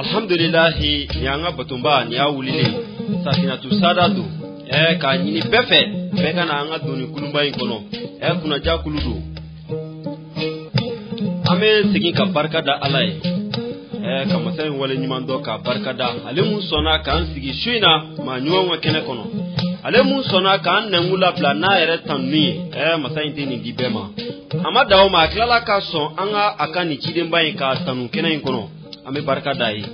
Alhamdulillahi nyanga batumba nya wulile safinatu sadadu ka nyini befe beka na anga doni kulumba inkono kuna ja kuludu ame sigi ka barkada alai ka masayin wale nyimando ka barkada alimu sona kan sigi shuina ma nyuwa kene kono alimu sona kan nangula plana ere tanni masayin tini dibema amadawo ma klala ka son anga akani chidemba ka tanu kene inkono ame barkada yi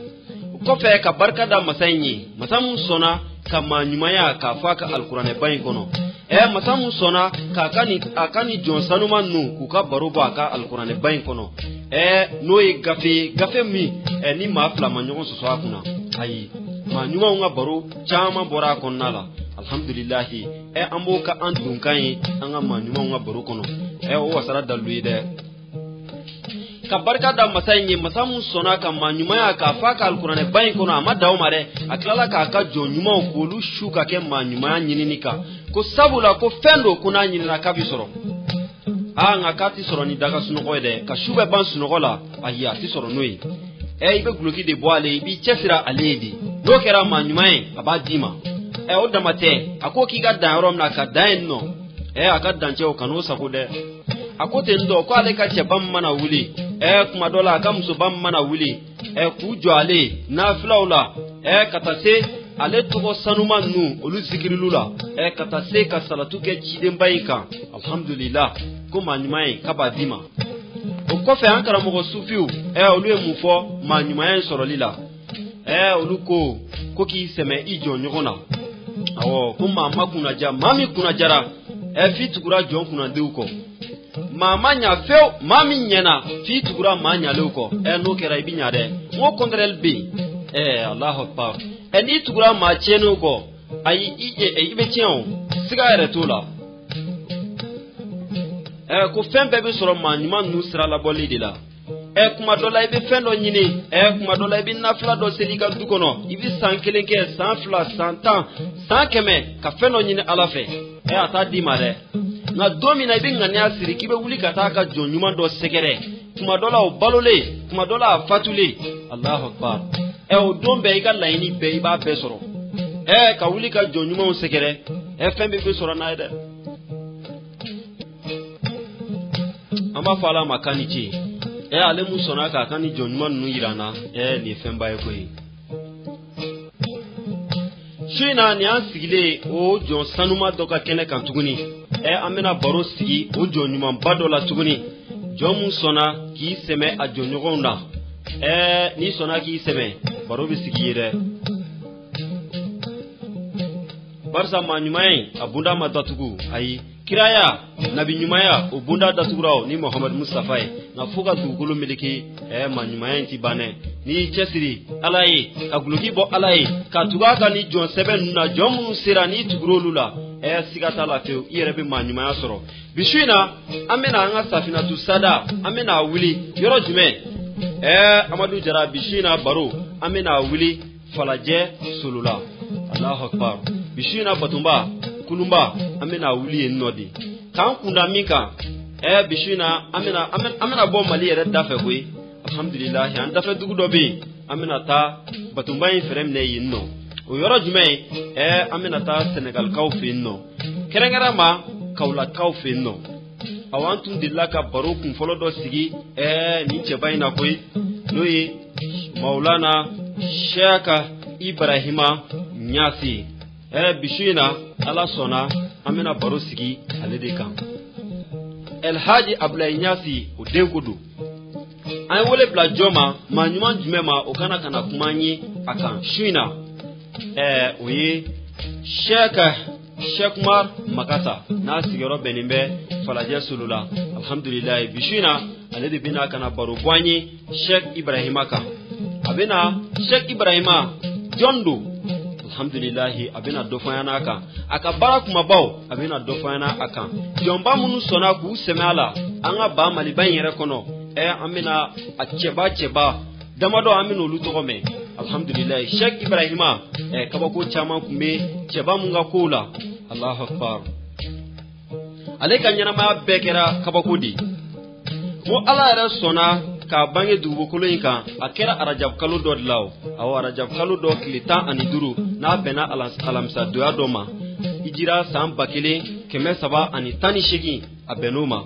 kofe ka barkada masayin masamu sona kama nyumaya ka faka alqur'ane bayin kono masamu sona ka akani jonsanu manu ku ka baruba ka alqur'ane bayin kono noy gafe mi ni ma fla manyo so akuna ayi ma nyuma nga baro chama bora konnala alhamdulillah ambo ka andun kan anga ma nyuma nga baro kono o wasara daluide ka barkada masayin masamu sona ka ma nyuma ya ka faka alqur'ane bayin kono amada o mare aklala ka jonyuma ko lu shuka ke ma nyuma nyininika ko sabula ko fendo kuna nyinina ka bisoro nga kati soro ni daga sunogo de ka shube ban sunogo la aya ti soro noi ibe gluki de boale bi chefira aledi do kera ma nyumae abadima o damate akoki ga dan rom na ka dan no aka dan che o kanu sakude akote ndo ko ale ka che bam mana wuli kuma dola ka muso bam mana wuli ku jo ale na flaula katase ale togo sanuma nu olu zikirilula katase ka salatu ke chidembaika alhamdulillah ko manyumaye kabadima o kofe ankara mo sufiu olu emufo manyumaye sorolila olu ko ki seme ijo nyogona awo ko mama kuna ja mami kuna jara fitukura jon kuna deuko mama nya feo mami nyena fitukura manya leuko no kera ibinya de mo kontrel bi Allahu akbar eni tukura ma chenu ko ayi ibe chen siga ere tola ko fembe be soro ma nyuma nu sira la bolli dila kuma dola ibe fendo nyini kuma dola ibe nafla do selika dukono ibi sankelenke sanfla santan sankeme ka fendo nyini alafe ata di mare na domina ibe ngani asiri kibe wuli kata ka jonyuma do sekere kuma dola o balole kuma dola fatule Allahu akbar o dombe iga laini be iba be soro ka wuli ka jonyuma o sekere fembe be soro na ide ama fala makanichi ale musona ka kani jonyuma nu irana ni femba e koyi shina ni asigile o jon sanuma doka kene kan tuguni amena baro sigi o jonyuma badola tuguni jomu sona ki seme a jonyogonda ni sona ki seme baro bi sigi re barsa manyumai abunda matatugu ayi kiraya nabi nyumaya ubunda datugurao ni Muhammad Mustafa na fuga dugulu miliki manyumaya ntibane ni chesiri alai aguluki bo alai katuga ka ni jon seben na jomu sira ni tugurolula sigata la feu irebe manyumaya soro bishina amena anga safina tu sada amena wuli yoro jume amadu jara bishina baro amena wuli falaje sulula Allahu akbar bishina batumba kulumba amena wuli enodi kan kunda mika bishina amena bo mali ere dafe koy alhamdulillah an dafe dugu dobi amena ta batumba in ferem ne yinno o yoro jume amena ta Senegal kaw finno kerengara ma kawla kaw finno awantum dillaka barokun folodo sigi ni chebaina koy noyi Maulana Sheikh Ibrahima Nyasi bishina ala sona amena baro sigi alede kan El Haji Abdullah Nyasi o denkudu ay wole bla joma ma nyuma jumema o kana kumanyi akan shuina oye Sheikh Umar Makata na sigero benimbe falaje sulula alhamdulillah bishina alede bina kana baro bwanyi Sheikh Ibrahima ka abena Sheikh Ibrahima jondo alhamdulillah abina dofayana aka akabara kuma bawo abina dofayana aka jomba munu sona ku semala anga ba mali ban yere kono amina acheba damado amino lutogome alhamdulillah Sheikh Ibrahima kabako chama kumbe cheba munga kula Allahu akbar aleka nyana ma bekera kabako di mo ala ra sona ka bange dugukolo in kan a kɛra arajab kalo dɔ de la o awɔ arajab kalo dɔ tile 15 n'a bɛnna alamisa doya dɔ ma hijira san 1318 a bɛnn'o ma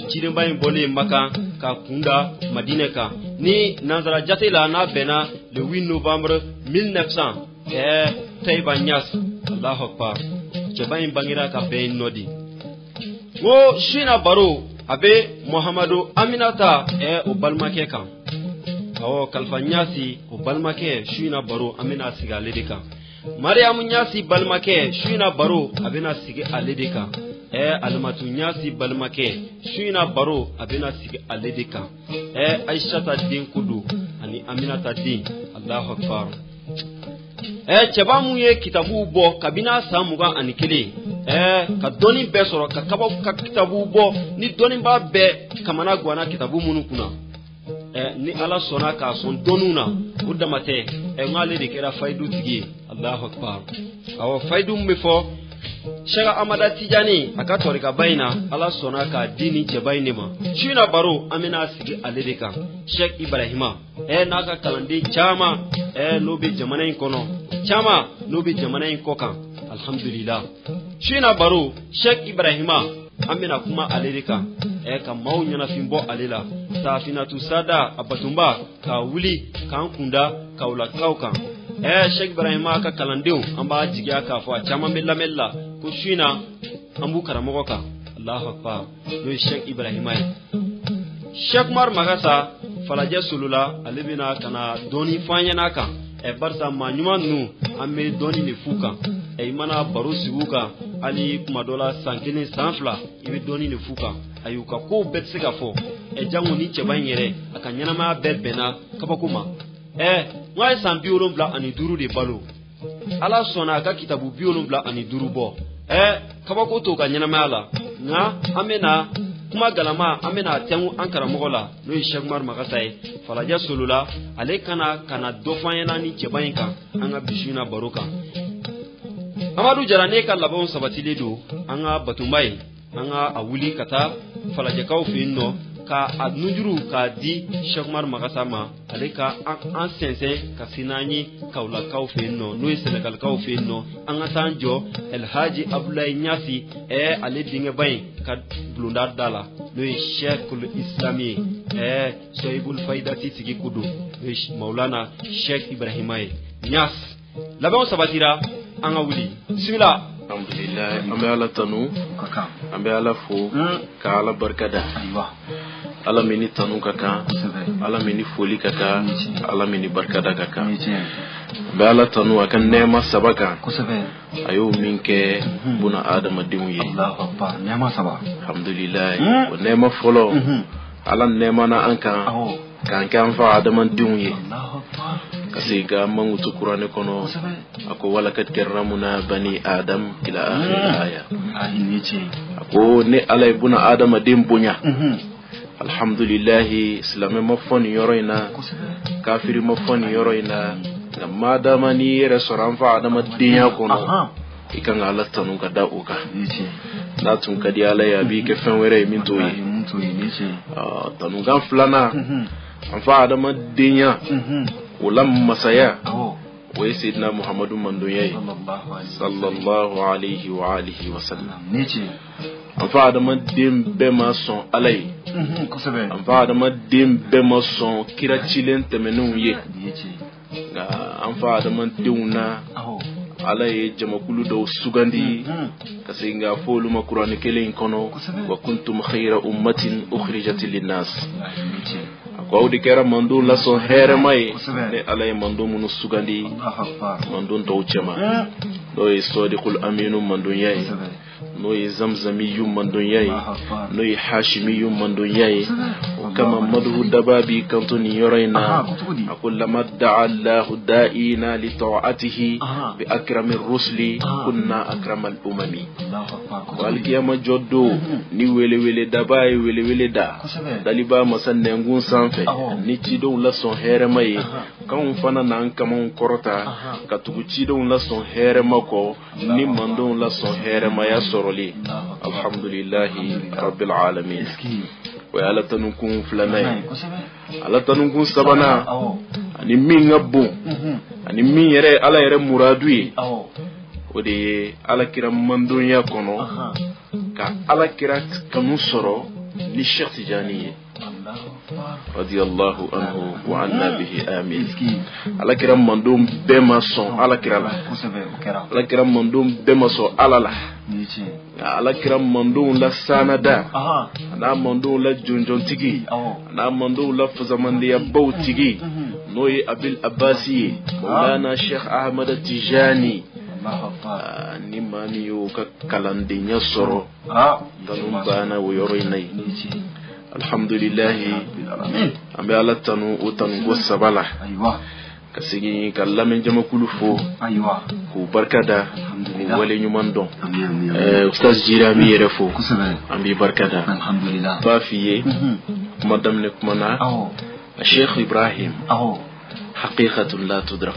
cidenba in bɔlen Maka ka kunda Madinɛ kan ni nanzara jate la n'a bɛnna le 8 novembre 1900 Taïba Niass Allahu Akbar cɛba in bangera ka bɛn nɔ di wo shina baro abe Muhammadu Aminata o balimakɛ kan awɔ Kalifa Niassi o balimakɛ shina baro amina sigi ale de kan Mariamu Niassi balimakɛ shina baro abena sigi ale de kan Alimatu Niassi balimakɛ shina baro abena sigi ale de kan Aishata den kudu ani Aminata den Allahu Akbar cɛba mun ye kitabu bɔ kabina san 21 ka dɔnni bɛɛ sɔrɔ ka kitabu bɔ ni dɔnniba bɛɛ kamana guana kitabu minnu kunna ni Ala sɔnna k'a sɔn dɔnniw na o damatɛ n'ale de kɛra fayidu tigi ye Allahu Akbar awɔ fayidu min bɛ fɔ Sheikh Amada Tijani a ka tɔrikaba in na Ala sɔnna k'a di ni cɛba in de ma suna baro an bɛna sigi ale de kan Sheikh Ibrahima n'a ka kalanden caman n'o bɛ jamana in kɔnɔ caman n'o bɛ jamana in kɔ kan alhamdulillah suna baro Sheikh Ibrahima an bɛna kuma ale de kan ka maaw ɲɛnafin bɔ ale la Safinatu Sada a batunba ka wuli k'an kunda k'aw kan Sheikh Ibrahima ka kalandenw an b'a jigiya k'a fɔ a caman bɛ lamɛnni la ko suna an b'u karamɔgɔ kan Allahu Akbar n'o ye Sheikh Ibrahima ye Sheikh Umar Magasa falajɛ solola ale bɛna ka na dɔɔni fɔ an ɲɛna kan barisa maa ɲuman ninnu an bɛ dɔɔni de f'u kan i mana baro sigi u kan hali kuma dɔ la san 1 san 2 i bɛ dɔɔni de f'u kan ayi u ka kow bɛɛ tɛ se ka fɔ jango ni cɛba in yɛrɛ a ka ɲɛnamaya bɛɛ bɛnna kabako ma n'a ye san 75 de balo Ala sɔnna a ka kitabu 75 bɔ kabako t'o ka ɲɛnamaya la nka an bɛna kuma galama an bɛna tɛngu an karamɔgɔ la n'o ye Sheikh Umar Magasa ye falajɛ solola ale kana dɔ fɔ an ɲɛna ni cɛba in kan an ka bisuna baro kan Amadu Jara ne ka labanw sabatilen don an ka batunba ye an ka a wuli ka taa falajɛkaw fɛ yen nɔ ka a nujuru k'a di Sheikh Umar Magasa ma ale ka an sɛnsɛn ka se n'an ye Kaolakaw fɛ yen nɔ n'o ye Senegalikaw fɛ yen nɔ an ka taa jɔ El Haji Abdoulaye Niassi ale denkɛba in ka bulonda da la n'o ye Cheikhul Islami ye Sohibul Faidati tigi ko don n'o ye Maulana Sheikh Ibrahima ye Niass labɛnw sabatira an ka wuli bismillah. Alhamdulillah an bɛ Ala tanu an bɛ Ala fo ka Ala barikada Ala min ni tanu ka kan Ala min ni foli ka kan Ala min ni barikada ka kan an bɛ Ala tanu a ka nɛɛma saba kan a y'o min kɛ buna adamadenw ye alhamdulillah o nɛɛma fɔlɔ Ala nɛɛma na an kan k'an kɛ an fa adamadenw ye kasi ga mangutu Qur'an kono ako walakat karramuna bani adam ila akhir aya ako ne Ala ibuna adama den bonya alhamdulillah islam ma foni yoroina kafiri ma foni yoroina madama ni restaurant fa adama den ya kono ikan Ala tanu ka da uka na tun ka di Ala ya bi ke fen were min to yi tanu gan flana an fa adama den ya ulam masaya wa sayyidina Muhammadu mandoyayi sallallahu alaihi wa alihi wa sallam an fa adama den bɛɛ ma sɔn Ala ye an fa adama den bɛɛ ma sɔn kira cilen tɛmɛnenw ye nka an fa adama denw na Ala ye jamakulu dɔw sugandi ka se nga fɔ olu ma Qur'an kelen kɔnɔ wa kuntum khayra ummatin ukhrijat linnas aw de kɛra mando la sɔn hɛrɛma ye ne Ala ye mando minnu sugandi mando tɔw cɛma n'o ye Sadiqul Aminu mandonya ye n'o ye Zamzamiyu mandonya ye n'o ye Hashimiyu mandonya ye o kama Madu Dababi kanto ni yɔrɔ in na a ko lama da'a Allahu da'ina li ta'atihi bi akramir rusuli kunna akramal umami ko alkiyama joddo ni wele daba ye wele da daliba masan nengun sanfɛ ni cidenw la sɔn hɛrɛma ye kanw fana n'an kamanw kɔrɔta ka tugu cidenw la sɔn hɛrɛma kɔ ni mandenw la sɔn hɛrɛmaya sɔrɔli alhamdulillahi rabbil alamin o ye Ala tanu kun filanan ye ala tanun sabana ani min ka bon ani min yɛrɛ ala yɛrɛ muradu ye o de ye ala kira mandonya kɔnɔ ka ala kira kanu sɔrɔ ni Cheikh Tijani ye radiyallahu anhu wa anna bihi amin. ala kira mandon bɛɛ ma sɔn ala kira la, ala kira mandon bɛɛ ma sɔn ala la, ala kira mandon la sanada n'a mandon la jonjontigi n'a mandon la fazamandiya baw tigi n'o ye Abil Abbasi ye Maulana Cheikh Ahmad Tijani. ni maa min y'o ka kalandenya sɔrɔ tanu banna o yɔrɔ in na ye. alhamdulilahi an bɛ ala tanu o tanu ko saba la ka segin ka lamɛn jamakulu fo k'u barika da k'u wale ɲuman dɔn. Ustaz Jiri an b'i yɛrɛ fo an b'i barika da. b'a f'i ye kuma daminɛ kuma na Cheikh Ibrahim haqiqatun la tudrak.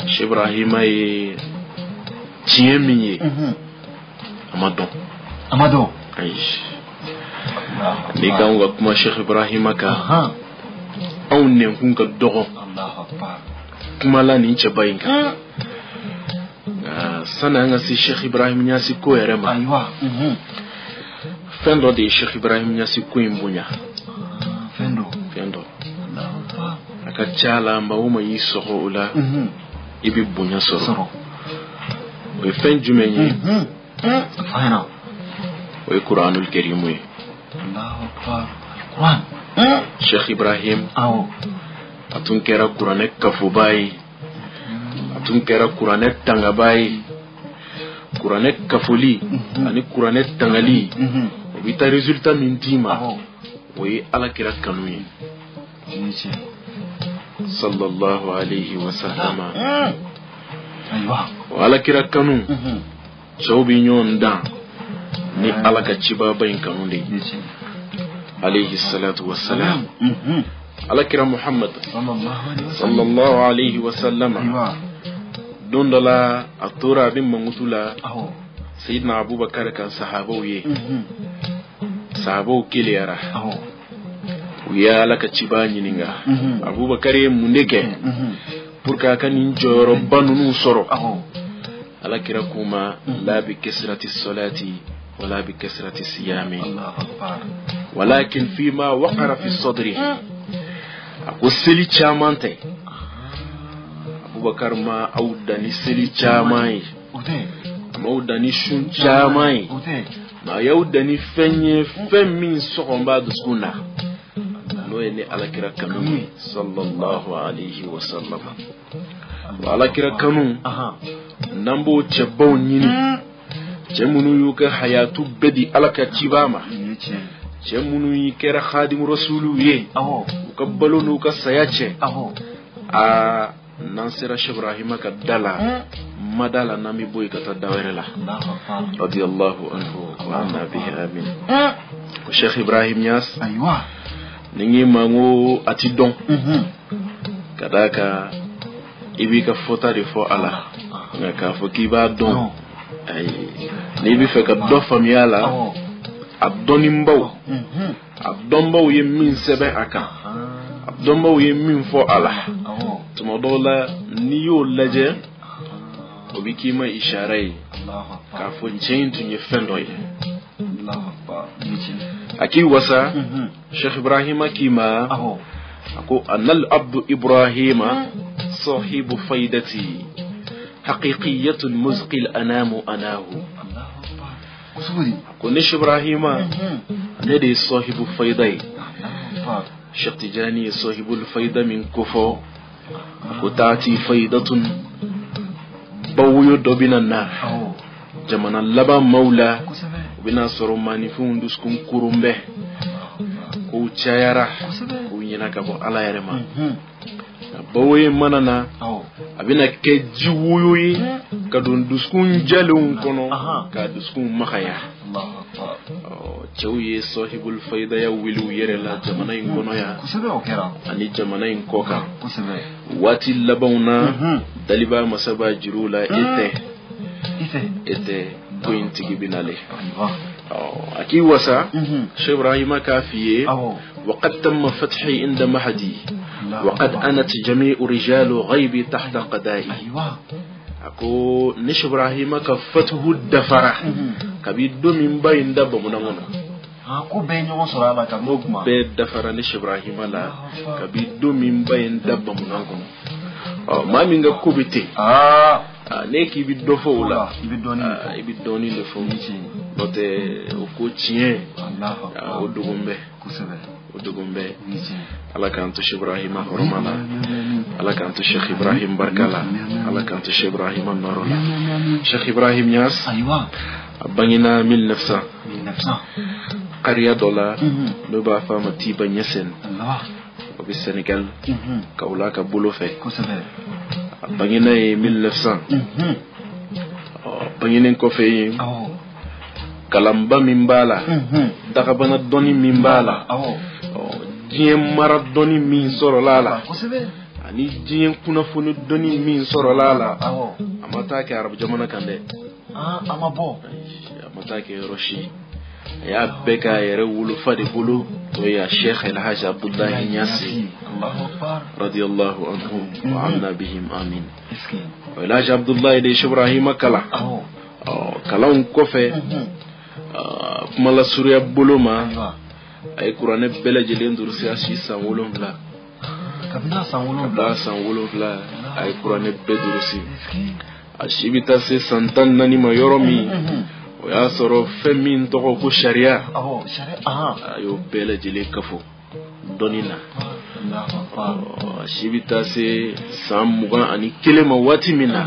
Cheikh Ibrahima ye tiɲɛ min ye a ma dɔn. ayi ni kan ka kuma Cheikh Ibrahima kan anw nɛnkun ka dɔgɔ kuma la nin cɛba in kan. sani an ka se Cheikh Ibrahim Niasse ko yɛrɛ ma fɛn dɔ de ye Cheikh Ibrahim Niasse ko in bonya. fɛn dɔ a ka ca la maa o maa y'i sɔgɔ o la i bɛ bonya sɔrɔ. o ye fɛn jumɛn ye? o ye Kuranul Karimu ye. Cheikh Ibrahim a tun kɛra kuranɛ kafoba ye, a tun kɛra kuranɛ tangaba ye. kuranɛ kafoli ani kuranɛ tangali o bɛ taa résultat min d'i ma o ye alakira kanu ye sallallahu alayhi wa sallam. o alakira kanu cɛw bɛ ɲɔgɔn dan ni ala ka cibaba in kanu de alayhi salatu wa salam. alakira Muhammad sallallahu alayhi wa sallam don dɔ la a tora a bɛ mankutu la Sayyidina Abubakar kan sahabaw ye. sahabaw keleyara u ye ala ka ciba ɲininka Abubakar ye mun de kɛ pour que a ka nin jɔyɔrɔba ninnu sɔrɔ. alakira kuma la bi kasrati salati wala bi kasrati siyami walakin fima waqara fi sadri. a ko seli caman tɛ Abubakar ma aw dani seli caman ye, a ma aw dani sun caman ye, ma y'aw dani fɛn ye fɛn min sɔgɔn b'a dusukun na n'o ye ne alakira kanu ye sallallahu alayhi wa sallam. wa alakira kanu n'an b'o cɛbaw ɲini, cɛ minnu y'u ka hayatu bɛɛ di ala ka ciba ma, cɛ minnu y'i kɛra khadimu rasuliw ye u ka balo n'u ka saya cɛ. n'an sera Cheikh Ibrahima ka da la ma da la n'an bɛ bɔ yen ka taa da wɛrɛ la radiyallahu anhu wa anna bihi amin. ko Cheikh Ibrahim Niasse ni ngi ma ngo a ti dɔn ka da ka i b'i ka fɔta de fɔ a la nka k'a fɔ k'i b'a dɔn ayi n'i bɛ fɛ ka dɔ faamuya la a dɔnnibaw a dɔnbaw ye min sɛbɛn a kan, a dɔnbaw ye min fɔ a la. tuma dɔw la n'i y'o lajɛ o bɛ k'i ma ishara ye k'a fɔ cɛ in tun ye fɛn dɔ ye. a k'i wasa Cheikh Ibrahima k'i ma a ko anal abdu Ibrahima sahibu faydati haqiqiyatul muzqil anamu anahu. ko ne Cheikh Ibrahima ne de ye sahibu fayda ye. Cheikh Tijani ye sahibul fayda min ko fɔ ko taati faydatun bawuyo dɔ bɛna na jamana laban maaw la u bɛna sɔrɔ maanifinw dusukun kurun bɛɛ kow cayara k'u ɲɛna ka bɔ ala yɛrɛ ma. bawoye mana na a bɛna kɛ ji woyo ye ka don dusukun jalenw kɔnɔ ka dusukun makaya. cɛw ye sahibul faydaya wili u yɛrɛ la jamana in kɔnɔ yan ani jamana in kɔ kan. waati labanw na daliba masaba jiru la e tɛ ko in tigi bɛnale. a k'i wasa Cheikh Ibrahima k'a f'i ye وقد تم فتحي عند مهدي وقد أنت جميع رجال غيبي تحت قدائي أكو نش إبراهيم كفتح الدفرة كبيدو من بين دب منغنا أكو بين وصل على كموكما بيد دفرة نش إبراهيم لا كبيدو من بين دب منغنا ما من كوبتي neki bidofo la ibidoni le fo note okochien odugumbe ala kanto Sheikh Ibrahim hormala ala kanto Sheikh Ibrahim barkala ala kanto Sheikh Ibrahim norola Sheikh Ibrahim Niass aywa bangina 1900 qaria dola no ba fama tiba Niassène au Sénégal kaula ka bolo fe bangina 1900 bangina ko fe kalamba mimbala daga bana doni mimbala dien mara doni min soro lala ani dien kuna funu doni min soro lala amata ke arab jamana kande amata ke roshi ya beka yere wulu fadi bulu to ya Sheikh El Hadj Abdullah Niass radiyallahu anhum wa anna bihim amin El Hadj Abdullah de Ibrahim kala kalan kofe kuma la suriya boloma ay qur'ane bela jelen dursi asi sanwolonvla kabla sanwolonvla ay qur'ane bedursi ashibita se santan nani mayoromi o ya soro femin to ko sharia ayo bela jele kafo donina ashibita se samuga ani kelema wati mina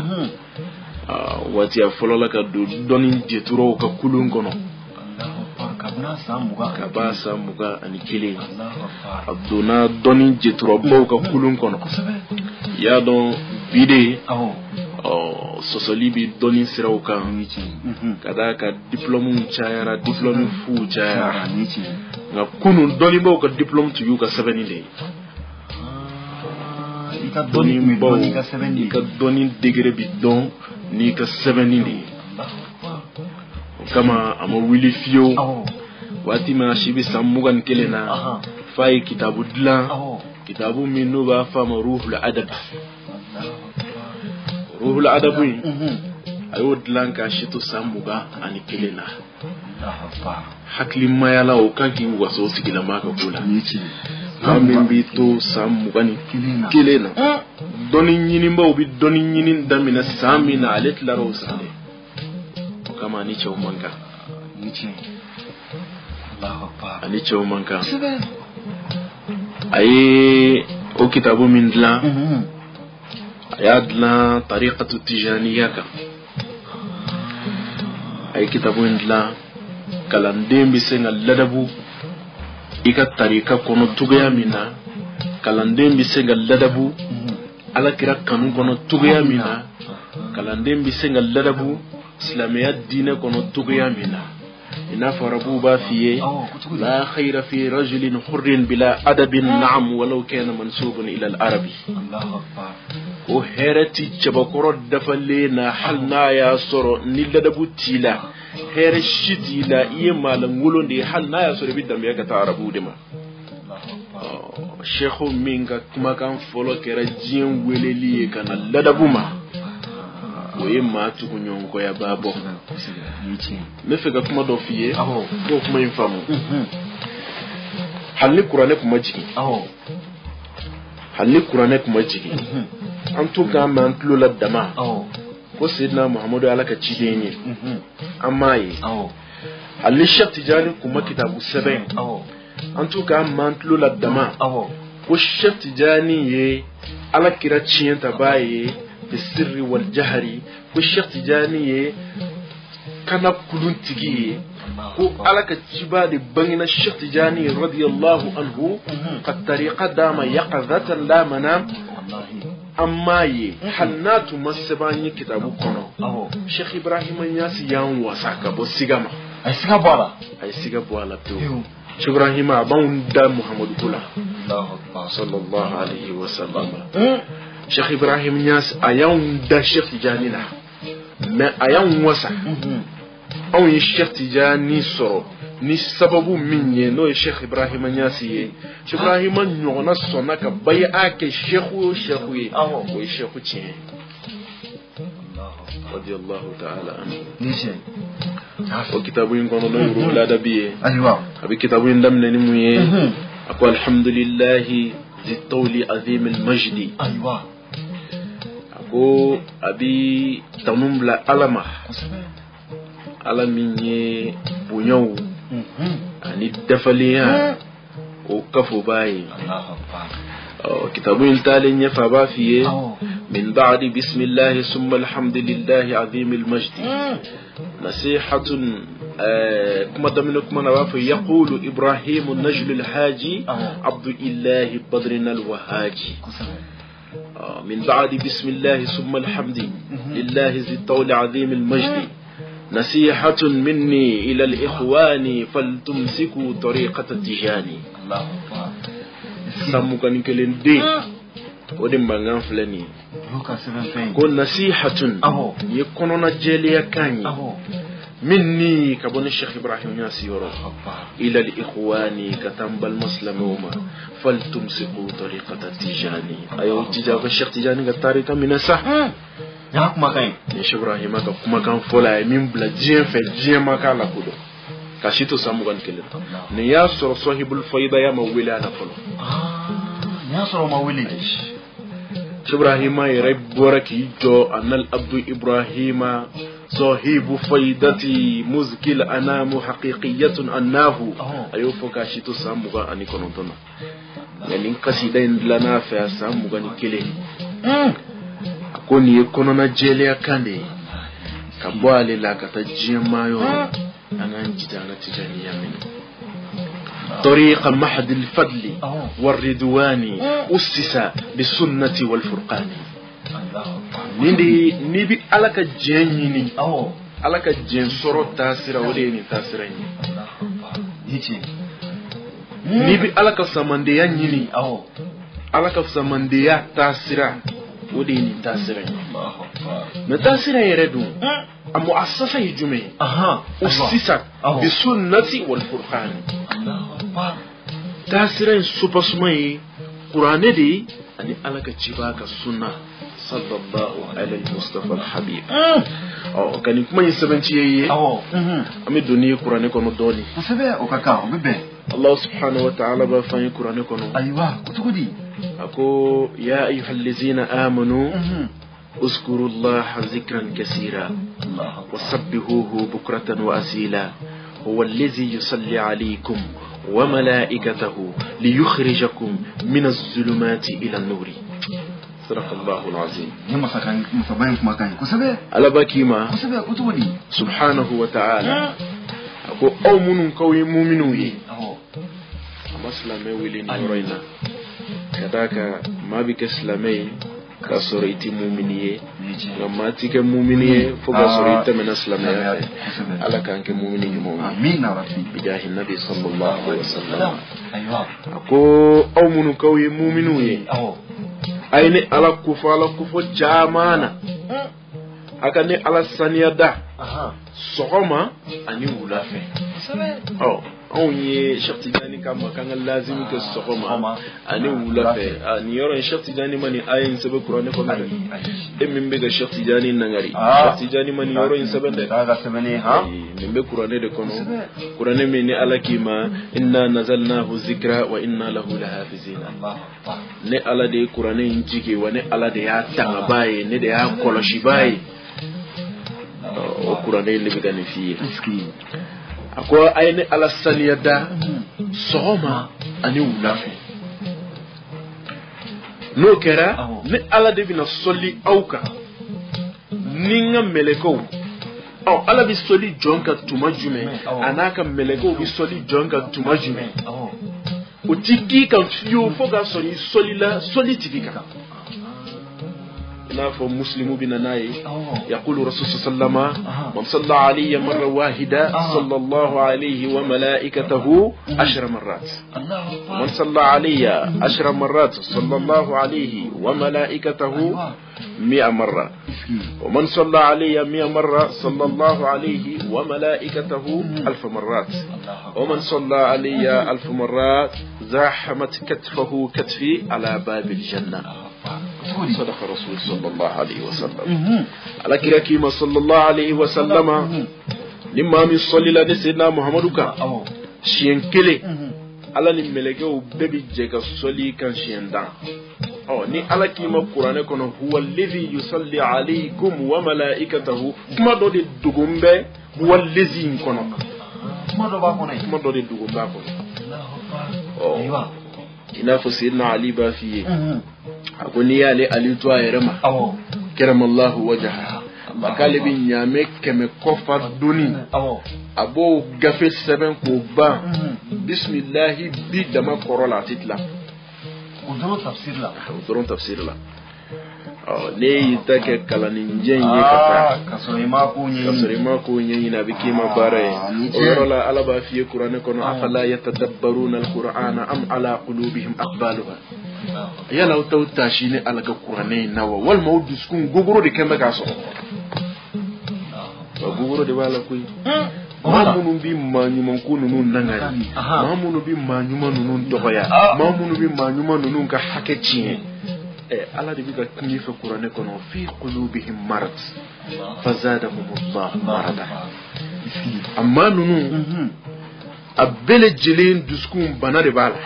wati afolola ka donin jeturo ka kulun kono kaba samuga ani kele abduna donin jeturo bo ka kulun kono ya don bide sosoli bi donin siraw kan kada ka diplôme chayara diplôme fu chayara nga kunu doni bo ka diplôme tu yu ka 7 ni ika donin bo ika donin degré bi don ni ka 7 ni kama ama wili fio wati ma shibi samugan kelena fay kitabu dlan kitabu minu ba fama ruhul adab ruhul adabi ayo dlan ka shitu samuga ani kelena hakli mayala o kanki waso sigila maka kula amin bi to samuga ni kelena doni nyini mbaw bi doni nyini damina samina alet la rosale kama ni chew manka Allahu akbar ani chew manka ay o kitabu min dlan ayadla tariqatu tijaniyaka ay kitabu min dlan kalandembi sengal ladabu ika tarika kono tugaya mina kalandembi sengal ladabu ala kira kanu kono tugaya mina kalandembi sengal ladabu islamiyya dine kono tugaya mina ina farabu ba fiye la khayra fi rajulin hurrin bila adabin na'am walau kana mansubun ila al-arabi Allahu akbar o herati chabakoro dafalle na halna ya soro ni ladabu tila here shitila iye malan ngulonde halna ya soro bi dambe ka ta arabu dema shekhu minga kuma kan folo kera jien weleli kana ladabu ma oye ma tu kunyonko ya babo me fega kuma do fiye ko kuma infamu halli qur'ane kuma jigi halli qur'ane kuma jigi an to ga man tulo la dama ko sayyidina muhammadu alaka cideni amma yi halli Sheikh Tijani kuma kitabu 7 an to ga man tulo la dama ko Sheikh Tijani ye ala kira ciyenta baye bisirri wal jahri ko Sheikh Tijani ye kana kulun tigi ko alaka ciba de bangina Sheikh Tijani radiyallahu anhu qad tariqa dama yaqazatan la manam amma ye hannatu masabani kitabu kono Sheikh Ibrahim Niass yan wasaka bo sigama ay siga bala to Sheikh Ibrahim abun da Muhammadu kula sallallahu alaihi wasallam Sheikh Ibrahim Niass ayan da Sheikh Tijani na mais ayan wasa on Sheikh Tijani so ni sababu min ye n'o ye Cheikh Ibrahima Niasse ye Cheikh Ibrahima ɲɔgɔnna sɔnna ka bay'a kɛ cheikh o cheikh ye o ye cheikh tiɲɛ radiyallahu ta'ala anhu o kitabu in kɔnɔ n'o ye Ruhul Adabi ye a bɛ kitabu in daminɛ ni mun ye a ko alhamdulillahi zi tawli azim al-majdi a ko a bɛ tanu bila Ala ma Ala min ye bonyaw ani dafaliya o kafo baye kitabu in talen ya fa ba fiye min ba'di bismillah summa alhamdulillah azim almajd nasihatun kuma damina kuma na ba fa yaqulu ibrahim an-najl al-haji abdullah badr al-wahaji من بعد بسم الله ثم الحمد لله ذي الطول عظيم المجد نصيحة مني إلى الإخوان فلتمسكوا طريقة التجاني ساموكا نكلين دي ودين بانغان فلاني كون نصيحة يكونون جيليا كاني مني كبون الشيخ إبراهيم نياسي يورو إلى الإخوان كتنب المسلمون فلتمسكوا طريقة التجاني أيوة تجاه الشيخ تجاني كتاريكا من السح ya kuma kai ne Cheikh Ibrahima ka kuma kan fola e min bla dien fe dien maka la kudo ka shito samu gan kelen ne ya soro sahibul faida ya mawila na folo ya soro mawili Cheikh Ibrahima ya rabboraki jo anal abdu Ibrahima sahibu faidati muzkil anamu haqiqiyatun annahu ayo foka shito samu gan ani konontona yani kasida indlana fa samu gan kelen koni yekonona jele ya kande kabwale la katajima yo ananjita ngatijani yamin طريق محد الفضل والردوان أسس بالسنة والفرقان نبي علىك جنيني علىك جن سورة تاسرة وليني تاسرين نبي علىك سمنديا نيني علىك سمنديا تاسرة وديني تاسرين ما تاسرين يردون المؤسسة يجمعين أسست بالسنة والفرقان تاسرين سبسمي قرآن دي أني ألك تشباك السنة صلى الله على المصطفى الحبيب كان يكون يسبنتي أمي دوني قرآن كونو دوني الله سبحانه وتعالى بفاني قرآن كونو أيوة كتودي أكو يا أيها الذين آمنوا اذكروا الله ذكرا كثيرا وسبحوه بكرة وأصيلا هو الذي يصلي عليكم وملائكته ليخرجكم من الظلمات إلى النور صدق الله العظيم على باكيما سبحانه وتعالى أكو أو من كوي مؤمنوه مسلمي ولين نورينا كذاك ما بك اسلامي كسوريتي مؤمنيه لما تيك مؤمنيه فوق سوريتي من اسلامي على كانك مؤمنيه امين بجاه النبي صلى الله عليه وسلم اكو او من كوي مؤمنويه ايني على كفو جامانا akane ala saniada sogoma ani wulafe on ye Cheikh Tidiane kama kanga lazimi ke sogoma ani wulafe ani yoro Cheikh Tidiane mani ayin sabe Qur'an ko ngari e mimbe ga Cheikh Tidiane nangari Cheikh Tidiane mani yoro in sabe de kaga sabane ha mimbe Qur'an de kono Qur'an me ni alakima inna nazalnahu zikra wa inna lahu lahafizina ne ala de Qur'an injike wa ne ala de ya tanga baye ne de ya koloshi baye Qur'an ne bigani fiye akwai aini alasaniya da soma ani wulafi no kera ni ala de bina soli auka ninga meleko ala bi soli jonka tumajume anaka meleko bi soli jonka tumajume utiki kan fiyo foga soli la soli tigika نافو مسلم بن ناي يقول رسول صلى الله عليه وسلم من صلى علي مرة واحدة صلى الله عليه وملائكته 10 مرات ومن صلى علي 10 مرات صلى الله عليه وملائكته 100 مرة ومن صلى علي 100 مرة صلى الله عليه وملائكته 1000 مرات ومن صلى علي 1000 مرات زاحمت كتفه كتفي على باب الجنة. صدق رسول صلى الله عليه وسلم. على كراكيما صلى الله عليه وسلم لما من صلى الله سيدنا محمد كا شين كلي على الملكه بيبي جيكا صلي كان شين دان ni ala kima qur'ane kono huwa alladhi yusalli alaykum wa malaikatahu kuma do de dugumbe huwa alladhi kono kuma do de dugumbe ko ina fa sayyidina ali ba fiye akoni yale ali to ayrama karamallahu wajha makalibin nyame keme kofa duni abo gafe 7 ko ba bismillah bi dama korola titla udron tafsir la ne yitake kalanin jenye kata kasori ko nyi na bikima bare orola alaba fi qur'an kono afala yatadabbaruna alqur'ana am ala qulubihim aqbaluha yana utauta shine alaka qur'ane nawa wal mawdus kun gogoro de kembe kaso gogoro de wala kuy mamunu bi manyuma kunu nun nangari mamunu bi manyuma nun dohoya mamunu bi manyuma nun ka hakeci ala de bi ka knifa qur'ane kono fi qulubihim marad fazadahumullah marada amma nunu abele jelen duskun bana de bala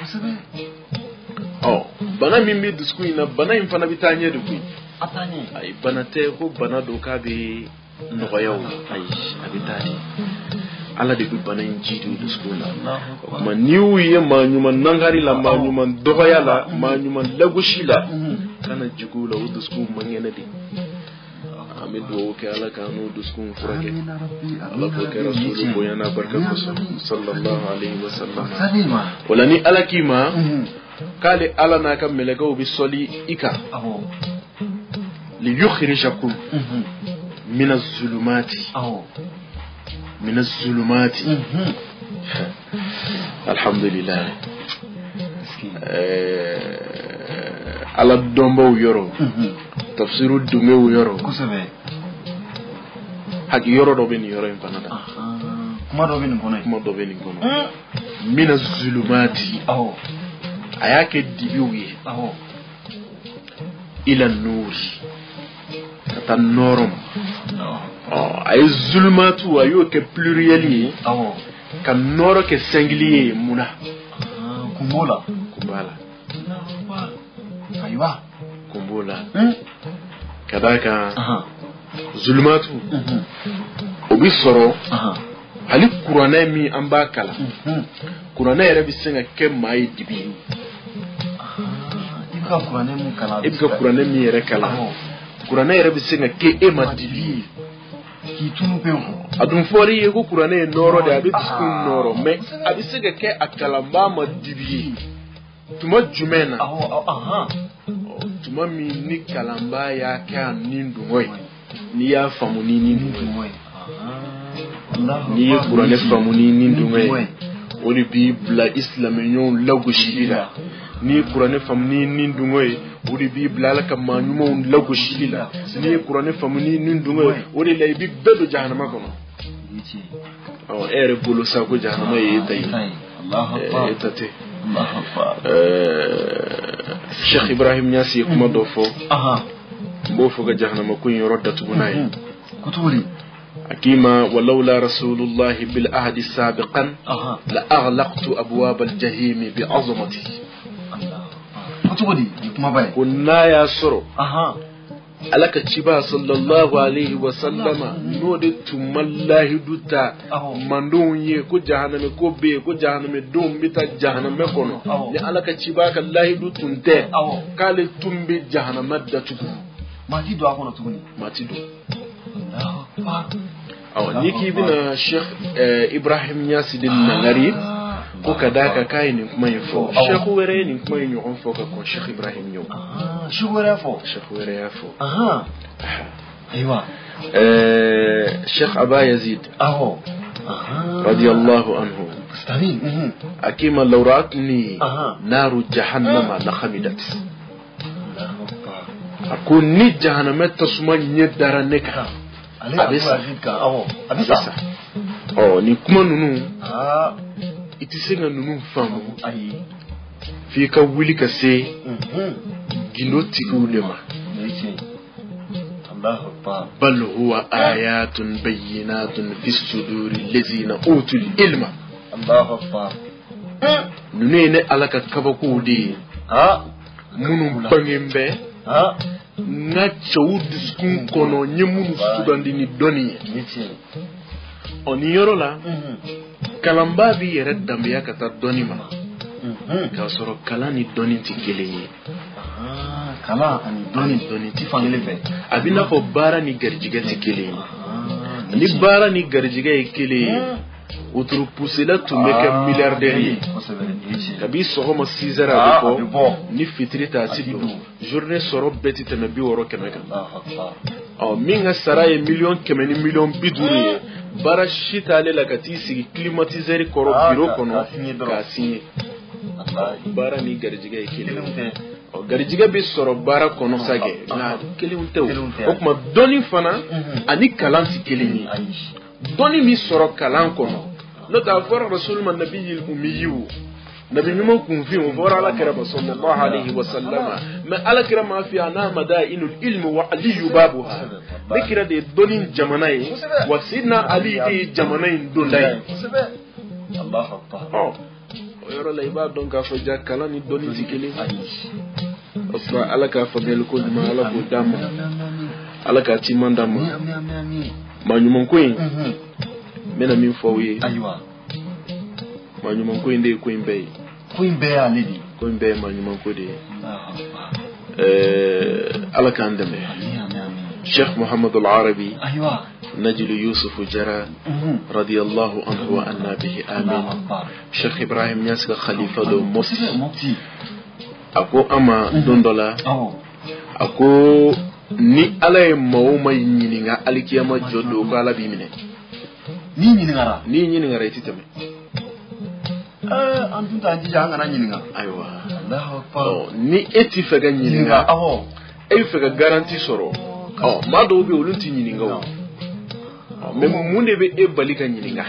bana min bi duskun na bana in fana bitanye de kuy atanye ay bana te ko bana do ka be noyaw ay abitani ala de bi bana injidu duskuna kuma niu ye manyuma nangari la manyuma doya la manyuma lagushi la kana jigula udusku mangena di amidu ke ala kanu duskun furake ala ko ke rasulu ko yana barkatu sallallahu alaihi wasallam wala ni ala kima kale ala na kam melego bi soli ika li yukhrijakum min az-zulumati من الظلمات الحمد لله على الدومبو يورو تفسير الدومبو يورو حق يورو دوبين يورو ينفنادا كما دوبين كونو من الظلمات اياك ديبيوي الى النور كتنورم ay zulmatu ayo ke pluriel kan noro ke singulier muna kumbala aywa kumbala kadaka zulmatu obisoro ali qur'ana mi ambakala qur'ana yara bisinga ke mai dibi ibka qur'ana mi yara kala qur'ana yara bisinga ke ema dibi adun fori yego qur'ane noro de abi tiskun noro me abi sega ke akalamba ma dibi tuma jumena tuma mi ni kalamba ya ka nindu hoy ni ya famuni nindu hoy ni qur'ane famuni nindu hoy oli bi bla islaminyon lagushilila ni qur'ane famuni nindu hoy uri bi blala kama nyuma lagu shilila ni qur'ane famuni nindungo uri lay bi bedo jahannama kono ere bolo sa ko jahannama yetay Allahu akbar etate Allahu akbar Sheikh Ibrahim Niass kuma dofo bo foga jahannama ko yorodda tubunay kuturi akima walaula rasulullah bil ahdi sabiqan la aghlaqtu abwab al jahim bi azamatihi kunna ya soro alaka ciba sallallahu alaihi wa sallama no de tumallahi duta mandon ye ko jahanname ko be ko jahanname dum bita jahanname kono ni alaka ciba kallahi dutunte kale tumbi jahannama da tudu matido akono tuguni matido niki bina Sheikh Ibrahim Niass din nangari ko kadaka kai ni kuma yifo Sheikh were ni kuma yi on foka ko Sheikh Ibrahim nyo شيخ ورافو شيخ ورافو ايوه شيخ أبا يزيد رضي الله عنه أكيما لو رأتني نار جهنم لخمدت أكون ني جهنم تسمى ندرنك أبسا ni kuma nunu iti se nga nunu famu fi ka wuli ka se gindo tiku lema bal huwa ayatun bayyinatun fi suduri allazina utul ilma Allahu akbar nunu ne alaka kabako de munu bangembe na chawu diskun kono nyemunu sugandi ni doni oni yoro la kalamba bi yere dambiya kata doni ma ka soro kala ni doni ti kelenye kala ani doni ti fangele fe abina fo bara ni garjiga ti kelenye ni bara ni garjiga e kelenye uturu pusela tumeke milliardaire kabi soro ma 6 heures ko ni fitri ta tido journée soro beti teme bi woro kemeka minga saraye million kemeni million biduri bara shita ale la kati sigi climatiseur koro biro kono ka signé bara ni garjiga ikile garjiga bi soro bara kono sage na kele unte o kuma doni fana ani kalanti keleni doni mi soro kalan kono no ta for rasul man nabiyil ummiyu nabi nyuma kunfi o bora ala kira sallallahu alaihi wasallama ma ala kira ma fi ana madainul ilm wa ali babuha bikira de donin jamanai wa sidna ali de jamanai dondai Allahu akbar o yoro lay ba don ka fa jakala ni donin zikili asra ala ka fa del ko ma ala ko dam ala ka ti mandam ma nyuma ko yin mena min fawye aywa ma nyuma ko inde ko imbe aledi ko imbe ma nyuma ko de ala ka ndeme Sheikh Muhammad al-Arabi نجل يوسف جرى رضي الله عنه وأنا به آمين شيخ إبراهيم ياسك خليفة دو مفتي أكو أما دوندولا أكو ni ala ye mawo ma ɲininga alikiyama jodo ko ala bi minɛ ni ɲiningara iti tɛmɛ an tun t'a jija an kana ɲininga ayiwa Allahu akbar ni e ti fɛ ka ɲininga e bɛ fɛ ka garanti sɔrɔ maa dɔw bɛ olu ti ɲininga o mais mun de bɛ e bali ka ɲininga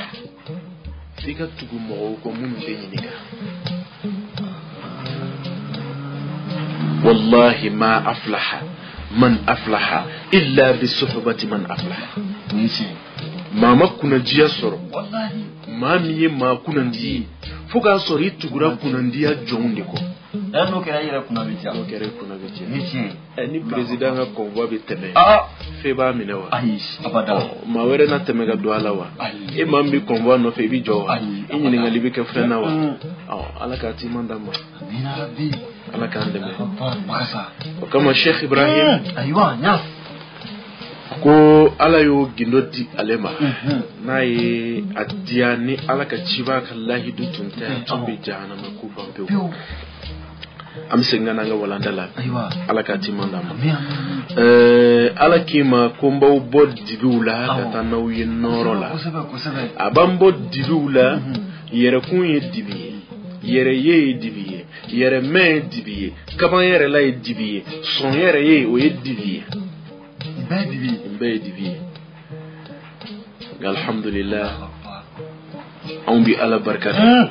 f'i ka tugu mɔgɔw kɔ minnu tɛ ɲininga wallahi ma aflaha man aflaha illa bi suhbati man aflaha mama kuna jiya soro wallahi mami ye ma kuna ndi fuka sori tugura kuna ndiya jonde ko no kera yira kuna bitia ni president ga convoi be teme fe ba minewa abada ma were na teme ga douala wa e mambi convoi no fe bi jo inyi ngali be ke frena wa ala ka ti mandama amina rabbi ala ka ndeme makasa kama Sheikh Ibrahim aywa nyaf ko ala yo gindoti alema nayi adiya ni ala ka ciba kallahi dutunta tumbe jahannama ko bambe am sengana nga walandala aywa ala ka timanda ala kima komba bod dibiula ka tanaw ye norola abambo dibiula yere kunye dibiye yere ye dibiye yere me dibiye kaban yere la dibiye son yere ye o ye dibiye Mbedi alhamdulillah on bi ala barakatuh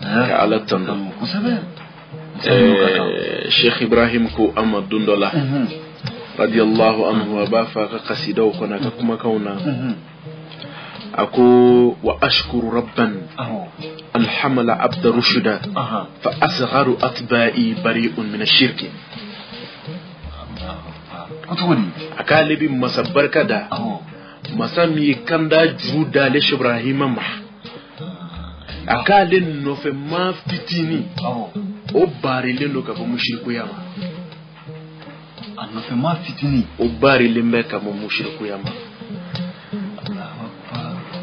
ka ala tandam Sheikh Ibrahim ko Ahmad Dundola radiyallahu anhu wa bafa ka qasidaw kona ka kuma kauna ako wa ashkuru rabban alhamala abd rushda fa asgharu atba'i bari'un min ash-shirk akalibi masabbarka da masami kanda juda le Ibrahim ma akalin no fe ma fitini o bari le no ka bo mushriku yama no fe ma fitini o bari le me ka bo mushriku yama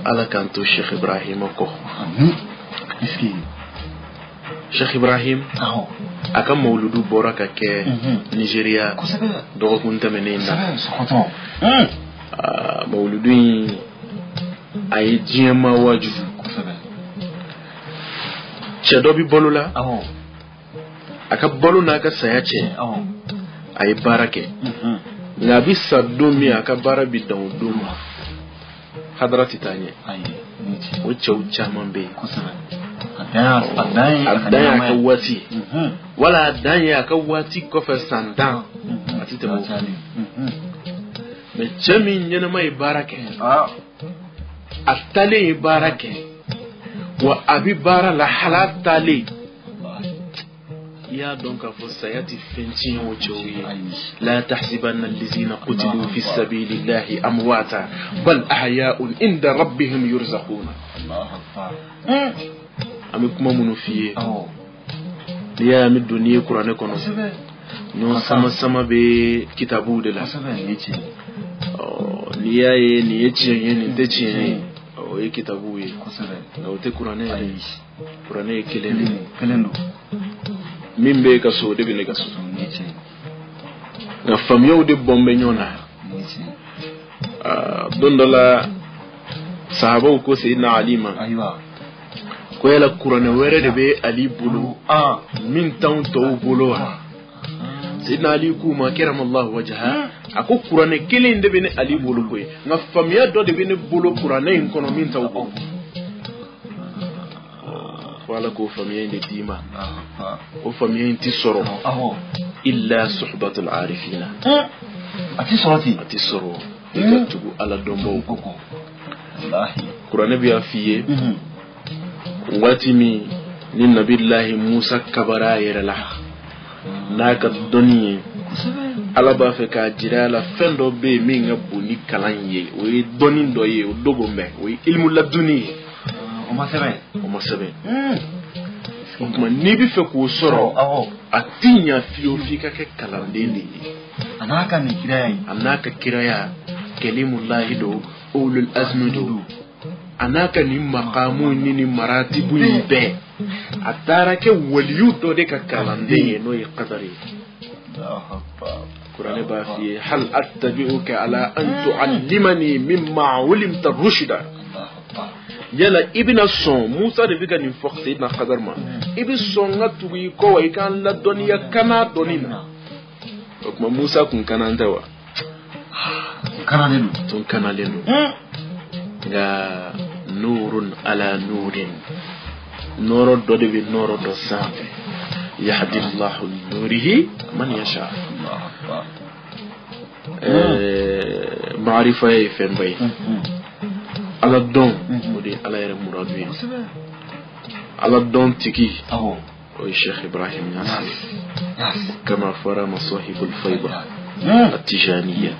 ala kanto Sheikh Ibrahim ko iski Sheikh Ibrahim aka mauludu bora ka kɛ Nigeria dɔgɔkun tɛmɛnen na mauludu in a ye diɲɛ maa wajugu cɛ dɔ bi balo la a ka balo n'a ka saya cɛ a ye baara kɛ nka a bi sa don min a ka baara bi dan o don ma hadara tɛ taa ɲɛ o cɛw caman bɛ yen a dan y'a ka waati wala a dan ye a ka waati kɔfɛ san 10 a tɛ tɛmɛ o kan mais cɛ min ɲɛnama ye baara kɛ a taalen ye baara kɛ wa a bi baara la hala taalen i y'a dɔn k'a fɔ saya tɛ fɛn tiɲɛ o cɛw ye la tahsibanna allazina qutilu fi sabilillahi amwata bal ahya'un inda rabbihim yurzaquna an bɛ kuma minnu f'i ye n'i y'a ye an bɛ don n'i ye kuranɛ kɔnɔ ɲɔgɔn sama bɛ kitabuw de la n'i y'a ye nin ye tiɲɛ ye nin tɛ tiɲɛ ye o ye kitabuw ye nka o tɛ kuranɛ ye kuranɛ ye kelen de min bɛ ka so o de bɛ ne ka so nka faamuyaw de bɔn bɛ ɲɔgɔn na don dɔ la sahabaw ko Seydina Ali ma ko yala kuranɛ wɛrɛ de bɛ Ali bolo min t'anw tɔw bolo wa Seydina Ali k'u ma karamallahu wajhahu a ko kuranɛ kelen de bɛ ne Ali bolo koyi nka faamuya dɔ de bɛ ne bolo kuranɛ in kɔnɔ min t'aw bolo fo Ala k'o faamuya in de d'i ma o faamuya in tɛ sɔrɔ illa suhbatul arifina a tɛ sɔrɔ i ka tugu Ala dɔnbaw kɔ kuranɛ bɛ y'a f'i ye waati min ni nabilahi Musa kabara yɛrɛ la n'a ka dɔnni ye Ala b'a fɛ k'a jira a la fɛn dɔ bɛ yen min ka bon ni kalan ye o ye dɔnni dɔ ye o dogo mɛn o ye ilmu laduni ye o ma sɛbɛn o tuma n'i bɛ fɛ k'o sɔrɔ a tɛ ɲɛ fiyewu f'i ka kɛ kalanden de ye a n'a ka kiraya kalimulahi do ulul azmi do a n'a ka nin maqamu ni nin maratibu in bɛɛ a taara kɛ waliyu dɔ de ka kalanden ye n'o ye qadari ye kuranɛ b'a f'i ye hal attabi'uka ala an tu'allimani mimma ulimta rushda yala i bɛna sɔn Musa de bɛ ka nin fɔ Seydina Qadar ma i bɛ sɔn n ka tugu i kɔ wa i k'an ladɔnniya kana dɔnni na o tuma Musa kun kanan tɛ wa tun kanalen don nka nurun ala nurin nɔrɔ dɔ de bɛ nɔrɔ dɔ sanfɛ yahdi Allahu nurihi man yasha maarifa ye fɛn ba ye Ala dɔn o de ye Ala yɛrɛ muradu ye Ala dɔn tigi o ye Sheikh Ibrahim Niasse kama fara masahibul fayda at-tijaniyya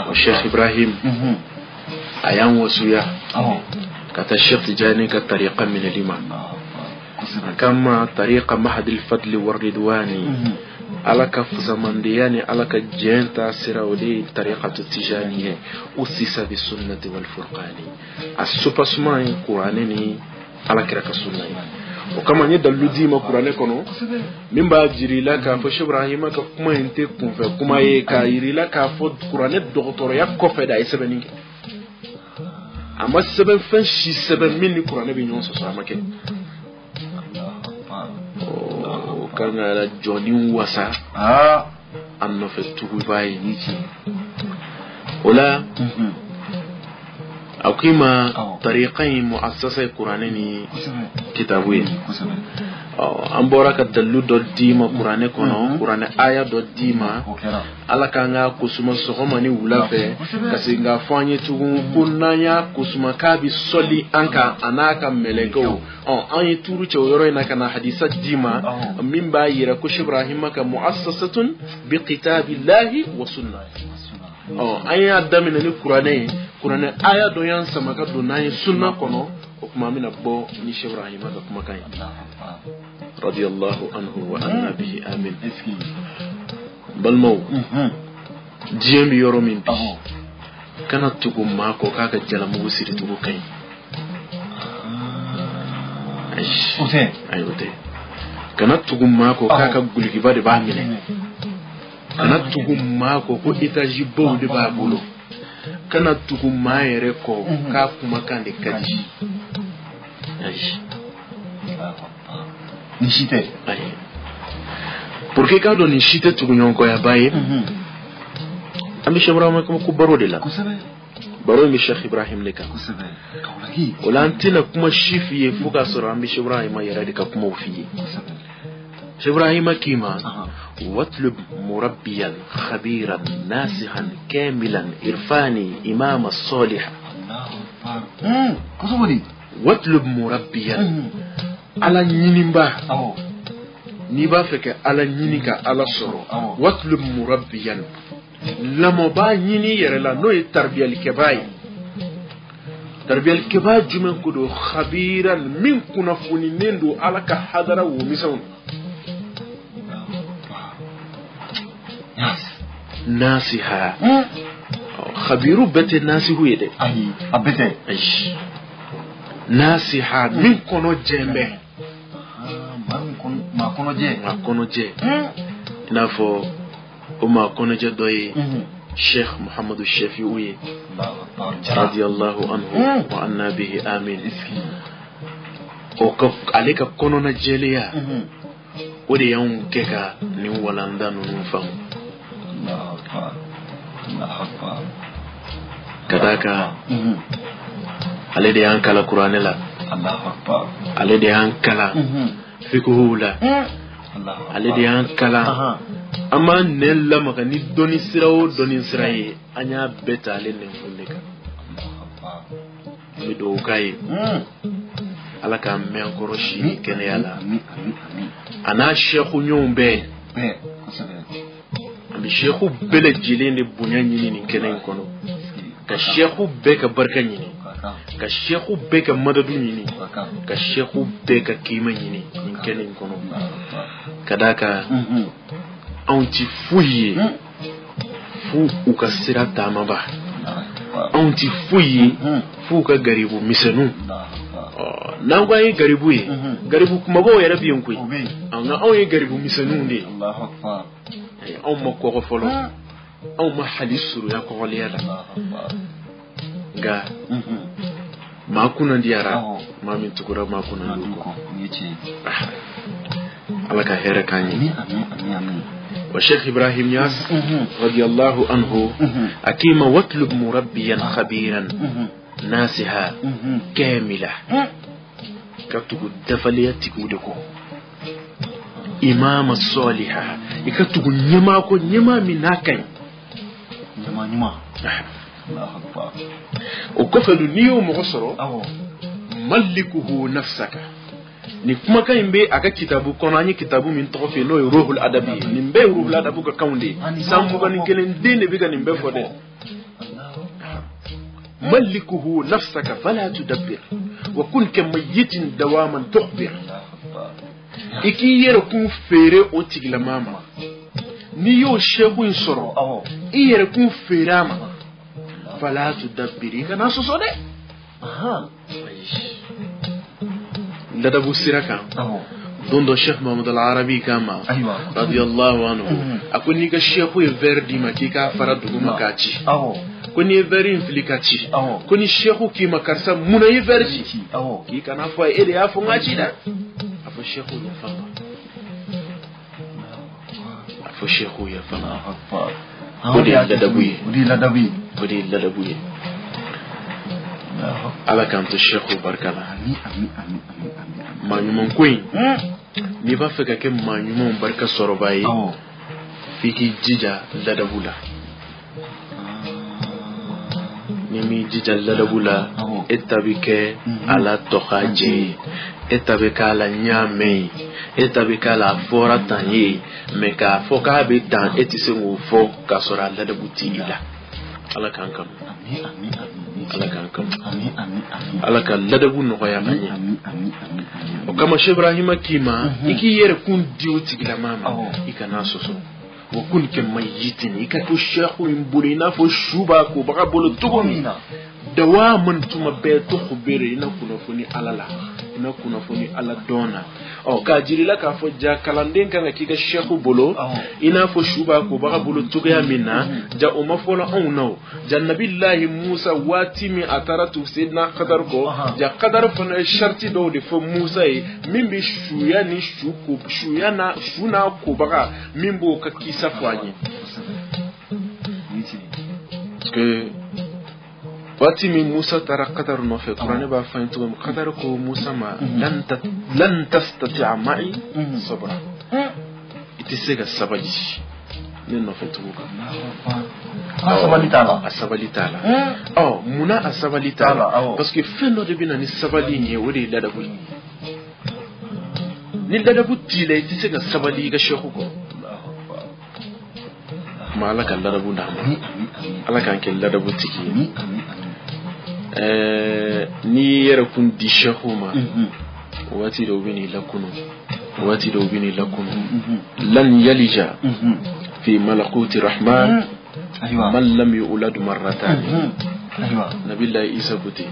o Sheikh Ibrahim a y'an wasuya ka taa Sheikh Tijani ka tariqa min al-iman kama tariqa mahad al-fadl war-ridwani Ala ka fusamandiya ni Ala ka jenta sira o de tariqatu tijaniyya usisa bi sunnati wal furqani as-supasman qur'ani ni Ala kira ka sunna o kama nye dalu di ma kuranɛ kɔnɔ min b'a jirila k'a fɔ Sheikh Ibrahim ka kuma in tɛ kunfɛ kuma ye k'a jirila k'a fɔ kuranɛ dɔgɔtɔrɔya kɔfɛ de a ye sɛbɛnni kɛ a ma sɛbɛn fɛn si sɛbɛn min ni kuranɛ bɛ ɲɔgɔn sɔsɔ a ma kɛ o kan ka la jɔnni wasa a nɔfɛ tuguba ye o la a ko i ma tariqa in mu'assasa kuranɛ ni kitabu ye an bɔra ka dalilu dɔ d'i ma kuranɛ kɔnɔ kuranɛ aya dɔ d'i ma Ala k'an ka kosuma sɔgɔma ni wula fɛ ka segin k'a fɔ an ye tugun ko n'an y'a kosuma k'a bɛ sɔli an kan a n'a ka mɛlɛkɛw an ye tuuru cɛ o yɔrɔ in na ka na hadisa d'i ma min b'a yira ko Sheikh Ibrahim ka mu'assasatun bi kitabillahi wa sunnah an y'a daminɛ ni kuranɛ ye kuranɛ aya dɔ y'an sama ka don n'an ye sunna kɔnɔ o kuma an bɛna bɔ ni Sheikh Ibrahim ka kumakan ye radiyallahu anhu wa anna bihi amin balimaw diɲɛ bɛ yɔrɔ min bi kana tugu maa kɔ k'a ka jalamugu siri tugu ka ɲi ayi o tɛ kana tugu mako kaka guligiba de ba mine kana tugu mako ko itaji bo de ba bolo kana tugu mayere ko ka kuma kan de kadi nishite porque ka do nishite tugu nyonko ya baye ami Ibrahim kuma ku baro de la baro mi Sheikh Ibrahim leka wala antina kuma shifiye fuka sura ami Ibrahim ya radika kuma ufiye Sheikh Ibrahim kima واطلب مربيا خبيرا ناسحا كاملا إرفاني إمام الصالح واطلب مربيا على نينبا نيبا فك على نينكا على صرو واطلب مربيا لما با نيني يرلا نو التربية الكباي تربية الكباي جمن كدو خبيرا من كنا فنين دو على كحضرة ومسون ناسها خبيرو بيت الناس هو يدي أبتي ناسها من كونو جيمبه ما كونو جي نافو وما كونو جي دوي شيخ محمد الشافعي رضي الله عنه وعنا به آمين وكف عليك كونو نجيليا ودي يوم كيكا نيو ولاندا نفهم kadaka ale de an kala Qur'an la ale de an kala fiqhu la ale de an kala amma nella maka ni doni sirawo doni siraye anya beta ale ne fuleka mi do kai ala ka men koroshi kene yala ana shekhu nyombe bi shekhu bele jilene bunya nyini ni kenen kono ka shekhu be ka barka nyini ka shekhu be ka madadu nyini ka shekhu be ka kima nyini ni kenen kono kadaka anti fuyi fu ukasira tamaba anti fuyi fu ka garibu misanu nangwa yi garibu yi garibu kuma bo yara biyan ku anga on yi garibu misanu ndi Allahu akbar on ma ko folo on ma halisuru ya ko liyala ga ma kuna ndiyara ma min tukura ma kuna luko alaka hera kanyi wa Sheikh Ibrahim Yas radiyallahu anhu akima watlub murabbiyan khabiran nasiha kamila katugu dafaliyati kudeko imam as-salihah ikatugu nyama ko nyama minakan nyama Allahu akbar ukofalu niyo muhsoro malikuhu nafsaka ni kuma kan be aka kitabu kono anyi kitabu min tofe no ruhul adabi ni be ruhul adabu ka kaunde sambu ban kelen dine biga ni be fode ملكه نفسك فلا تدبر وكن كميت دواما تخبر iki yere kun fere o tigla mama ni yo shehu insoro i yere kun fere ama fala tudabbiri kana so de lada busiraka dondo Sheikh Muhammad al-Arabi kama radiyallahu anhu akuni ga shehu verdi makika faradu makachi kuni veri implicaci kuni shehu ki makarsa muna yi verji ki kana fa ede ya fu ngaci da afa shehu ya fama afa shehu ya fama kudi ladabuye ala kanto shehu barkala manyuman queen ni ba feka ke manyuman barka sorobaye fiki jija ladabula nimi jijal ladabula etabike ala tokaje etabike ala nyame etabike ala fora tanye meka foka be tan etise ngo fo ka sora ladabuti ila ala kankam ala kankam ala ka ladabu no ya manye o kama Sheikh Ibrahim kima iki yere kun diuti gila mama ikana soso وكن كميتين يكتو الشيخ ينبولينا فو الشوباك وبغا بولو تغمينا da wa mun tuma be to khubere ina kuna funi alala ina kuna funi ala dona ka jirila ka fo ja kalanden kan ki ga sheikhu bolo ina fo shuba ko ba bolo to ga minna ja o ma fo la on no ja nabillahi musa watimi ataratu sidna qadar ko ja qadar fo na sharti do de fo musa e min bi shuya ni shuku shuya na shuna ko ba min bo ka kisa fani que watimi musa tara qadar no fe qur'ani ba fa into qadar ko musa ma lan tastati'a ma'i sabra itisega sabali ni no fe to ko asabali tala muna asabali tala parce que fendo de bina ni sabali ni wori dadabu ni dadabu tile itisega sabali ga shehu ko ma ala kan dadabu da ala kan ke dadabu tiki ni yara kun di shahuma wati da ubini lakunu lan yalija fi malakuti rahman man lam yulad marratan nabillahi isa kuti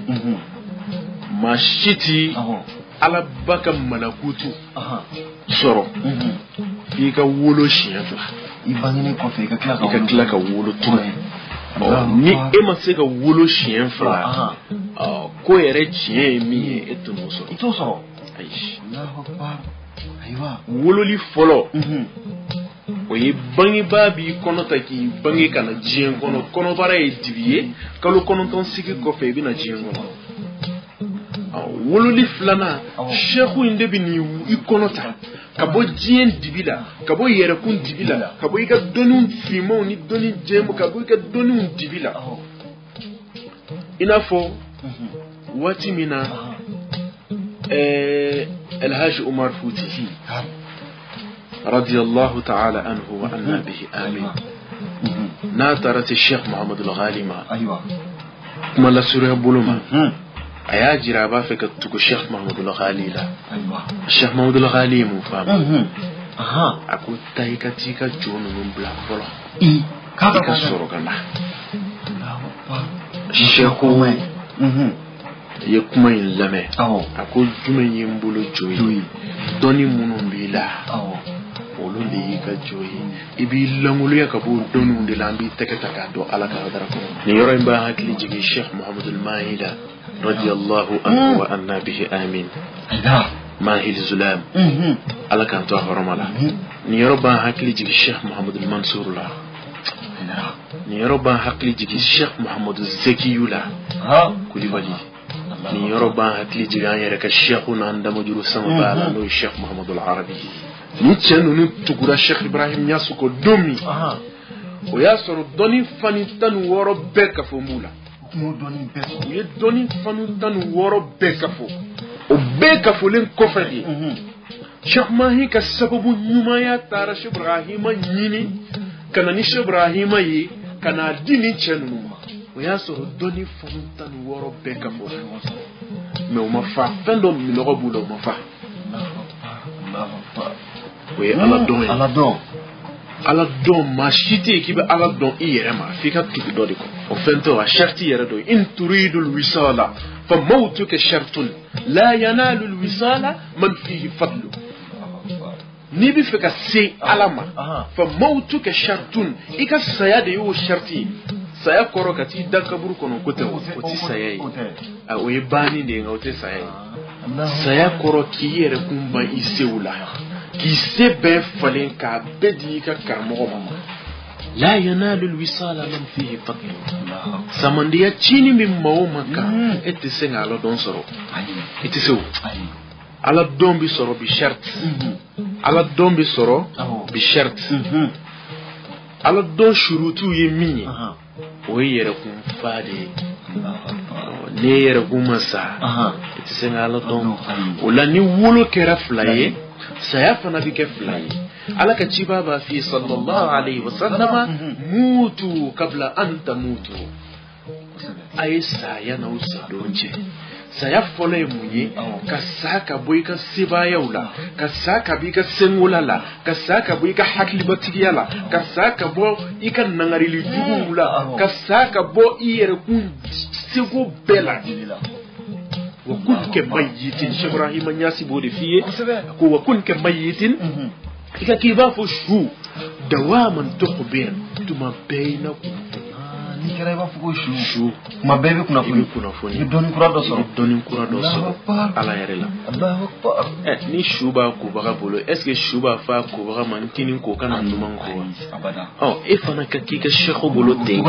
ma shiti ala baka malakutu soro fi ka wolo shiyafa ibangine ko fe ka kila ka wolo tu ni ema se ka wolo chien fra ko yere chien mi eto no so ito so aish Allahu akbar aywa wolo li folo o ye bangi babi kono taki bangi kana jien kono bara e divier kalo kono ton siki ko fe bi na jien kono wolo li flana sheikhu inde bi ni ikonota kabo jien dibila kabo yere kun dibila kabo ika donu fimo ni doni jemo kabo ika donu dibila inafo wati mina الهاج عمر فوتي رضي الله تعالى عنه وعنا به آمين ناطرت الشيخ محمد الغالي ايوه ما لا سوره بولما ايا جرابا فكتو الشيخ محمد الغالي لا ايوه الشيخ محمد الغالي مو فاهم اكو تايكا تيكا جونو من بلا فلو كاكا سوروغانا الشيخ يكما يلمه اكو جومن يمبولو جوي دوني منون بيلا olu le ka joyi ibi langulu ya ka bu donu de lambi tekata do ala ka dara ko ni yoro imba hakli jigi Sheikh Muhammad al-Mahila radiyallahu anhu wa anna bihi amin mahil zulam ala kan to horomala ni yoro ba hakli jigi Sheikh Muhammad al-Mansur la ni yoro ba hakli jigi Sheikh Muhammad az-Zakiyula kulibali ni yoro ba hakli jigi ayere ka Sheikh nanda mujuru sama bala no Sheikh Muhammad al-Arabi ni chenu ni tugura Sheikh Ibrahim Nyasu ko domi o ya soro doni fani tan woro beka fo mula mo doni beka ye doni fani tan woro beka fo o beka fo len ko fadi Sheikh Mahi ka sababu nyuma ya tara Sheikh Ibrahim nyini kana ni Sheikh Ibrahim yi kana dini chenu o ya soro doni fani tan woro beka fo me o ma fa fendo mi lo bulo ma fa oui ala don ma shiti ki be ala don iyere ma fika tuku do de ko o fento wa sharti yere do in turidu alwisala fa mawtuka shartun la yanalu alwisala man fihi fadlu ni bi fika se alama fa mawtuka shartun ika saya de yo sharti saya korokati dakaburu kono kote o ti saya yi o ye bani de ngote saya saya koroki yere kumba iseula qui sait bien fallait qu'à bédi qu'à karmo la yanalu alwisala man fihi fadl samandiya chini mi mawmaka ette senga ala don soro ette sew ala don bi soro bi shart ala don bi soro bi shart ala don shurutu yemini o yere kun fade ne yere kun masa ette senga ala don wala ni wolo kera flaye سيفنا بك فلاي على كتشبابا في صلى الله عليه وسلم موتوا قبل أن تموتوا أي سايا نوسا دونجي saya fɔlɔ ye mun ye ka sa ka bɔ i ka sebayaw la ka sa ka bɔ i ka sengola la ka sa ka bɔ i ka hakilibatigiya la ka sa ka bɔ i ka nangarili juguw la ka sa ka bɔ i yɛrɛkun sego bɛɛ la wa kun kɛ mayitin Cheikh Ibrahima Niass b'o de f'i ye ko wa kun kɛ mayitin i ka k'i b'a fɔ su dawaman tukhbir tuma bɛɛ i na ni kɛra i b'a fɔ ko su tuma bɛɛ i bɛ kunnafoni i bɛ dɔnni kura dɔ sɔrɔ ala yɛrɛ la ni su b'a kobaga bolo est ce que su b'a fɔ a kobaga ma n kini ko kana numan ko wa e fana ka k'i ka sheikhu bolo ten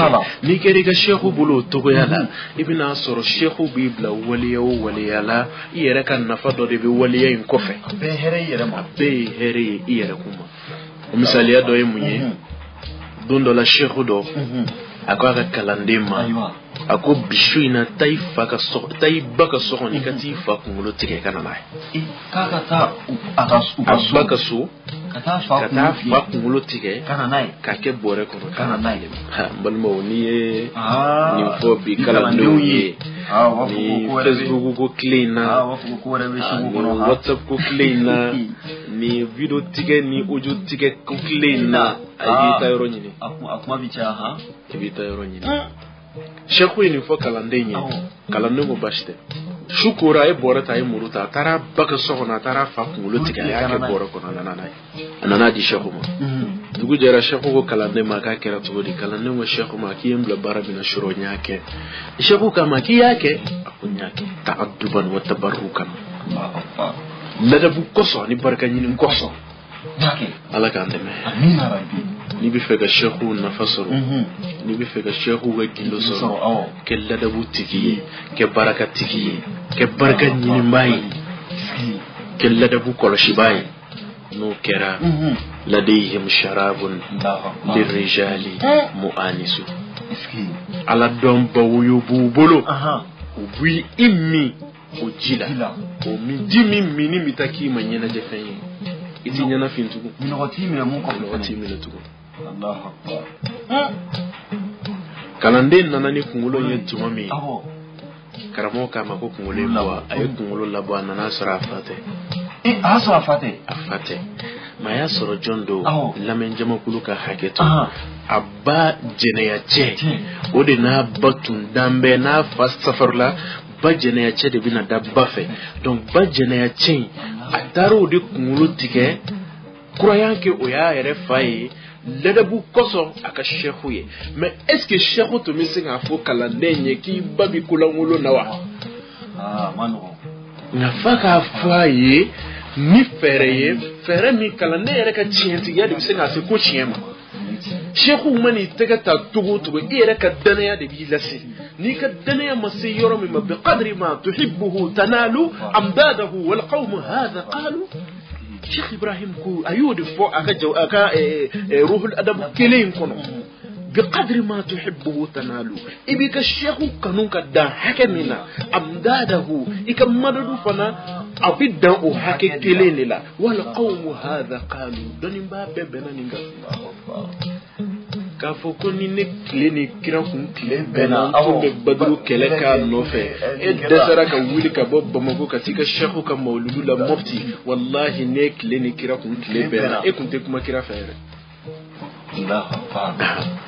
n'i kɛra i ka sheikhu bolo o togoya la i bɛna sɔrɔ sheikhu b'i bila waleya o waleya la i yɛrɛ ka nafa dɔ de bɛ waleya in kɔfɛ a bɛɛ ye hɛrɛ ye i yɛrɛ kun ma o misaliya dɔ ye mun ye don dɔ la sheikhu dɔ a ko a ka kalanden ma a ko bisu in na taa i ba ka sɔgɔn i ka t'i fa kunkolo tigɛ ka na n'a ye k'a ka taa a ba ka so ka taa fa kunkolo tigɛ ka na n'a ye k'a kɛ bɔrɛ kɔnɔ ka na n'a ye n balimaw n'i ye nin fɔ bi kalandenw ye ni Facebook ko tile in na ni WhatsApp ko tile in na ni video tigɛ ni audio tigɛ ko tile in na a b'i ta yɔrɔ ɲini a kuma bɛ caya i b'i ta yɔrɔ ɲini sheikhu ye nin fɔ kalanden ye kalanden ko baasi tɛ su kora a ye bɔrɛ ta a ye muru ta a taara ba ka so kɔnɔ a taara fa kunkolo tigɛ a y'a kɛ bɔrɛ kɔnɔ a nana n'a ye a nana di sheikhu ma dugu jɛra sheikhu ko kalanden ma k'a kɛra cogo di kalanden ko sheikhu ma k'i ye n bila baara min na sura n y'a kɛ sheikhu k'a ma k'i y'a kɛ a ko n y'a kɛ ta'adduban wa tabarrukan ladabu kosɔn ni barika ɲini kosɔn ala k'an dɛmɛ n'i bɛ fɛ ka sheikhu nafa sɔrɔ n'i bɛ fɛ ka sheikhu ka gindo sɔrɔ kɛ ladabu tigi ye kɛ baraka tigi ye kɛ barika ɲinibaa ye kɛ ladabu kɔlɔsibaa ye n'o kɛra ladayhim sharabun lirijali mu'anisu ala dɔnbaw ye b'u bolo u b'i i min o ji la o ji min minni bɛ taa k'i ma ɲɛnajɛ fɛn ye i ti ɲɛnafin tugun minɔgɔ t'i minɛ mun kɔfɛ minɔgɔ t'i minɛ tugun kalanden nana ni kunkolo ye tuma min karamɔgɔ k'a ma ko kunkolo in bɔ a ye kunkolo labɔ a nana sɔrɔ a fa tɛ a y'a sɔrɔ a fa tɛ mais a y'a sɔrɔ jɔn do lamɛnjamakulu ka hakɛ to a ba jɛnɛya cɛ o de n'a ba tun danbɛ n'a fa safarila ba jɛnɛya cɛ de bɛna da ba fɛ donc ba jɛnɛya cɛ in a taara o de kunkolo tigɛ croyant que o y'a yɛrɛ fa ye ladabu kosɔn a ka sheikhu ye mais est ce que sheikhu tun bɛ se k'a fɔ kalanden ye k'i ba bi kolankolon na wa nka fa k'a fɔ a ye ni fɛɛrɛ ye fɛɛrɛ min kalanden yɛrɛ ka tiɲɛtigiya de bɛ se k'a se ko tiɲɛ ma sheikhu ma n'i tɛgɛ ta cogo o cogo i yɛrɛ ka danaya de b'i lase n'i ka danaya ma se yɔrɔ min ma bi qadri ma tuhibbuhu tanalu amdadahu wal qawmu hadha qalu Cheikh Ibrahim ko a y'o de fɔ a ka ruhul adab kelen in kɔnɔ bi qadri ma tuhibbuhu tanalu i b'i ka sheikhu kanu ka dan hakɛ min na amdadahu i ka madadu fana a bɛ dan o hakɛ kelen de la wal qawmu hadha qalu dɔnnibaa bɛɛ bɛnna nin kan k'a fɔ ko ni ne tile ni kira kun tile bɛnna n tun bɛ baduru kɛlɛ k'a nɔfɛ e dɛsɛra ka wuli ka bɔ Bamako ka t'i ka sheikhu ka mawludu la Mopti wallahi ne tile ni kira kun tile bɛnna e kun tɛ kuma kira fɛ yɛrɛ